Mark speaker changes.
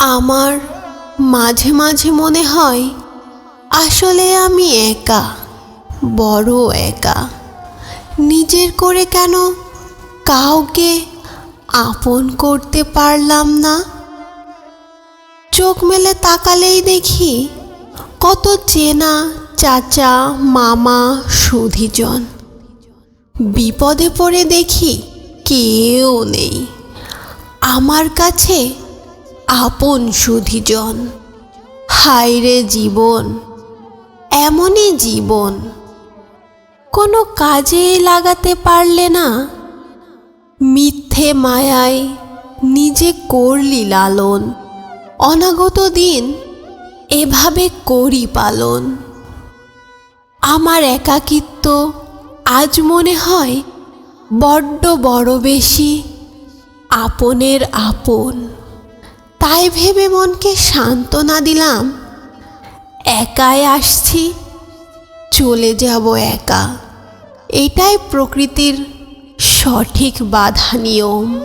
Speaker 1: আমার মাঝে মাঝে মনে হয় আসলে আমি একা, বড় একা। নিজের করে কেন কাউকে আপন করতে পারলাম না। চোখ মেলে তাকালেই দেখি কত চেনা চাচা মামা সুধীজন। বিপদে পড়ে দেখি কেউ নেই আমার কাছে আপন সুধীজন। হায়রে জীবন, এমনই জীবন। কোনো কাজে লাগাতে পারলে না, মিথ্যে মায়ায় নিজে করলি লালন। অনাগত দিন এভাবে করি পালন। আমার একাকিত্ব আজ মনে হয় বড্ড বড় বেশি আপনের আপন। তাই ভেবে মনকে সান্ত্বনা দিলাম, একাই আসছি, চলে যাব একা। এটাই প্রকৃতির সঠিক বাধা নিয়ম।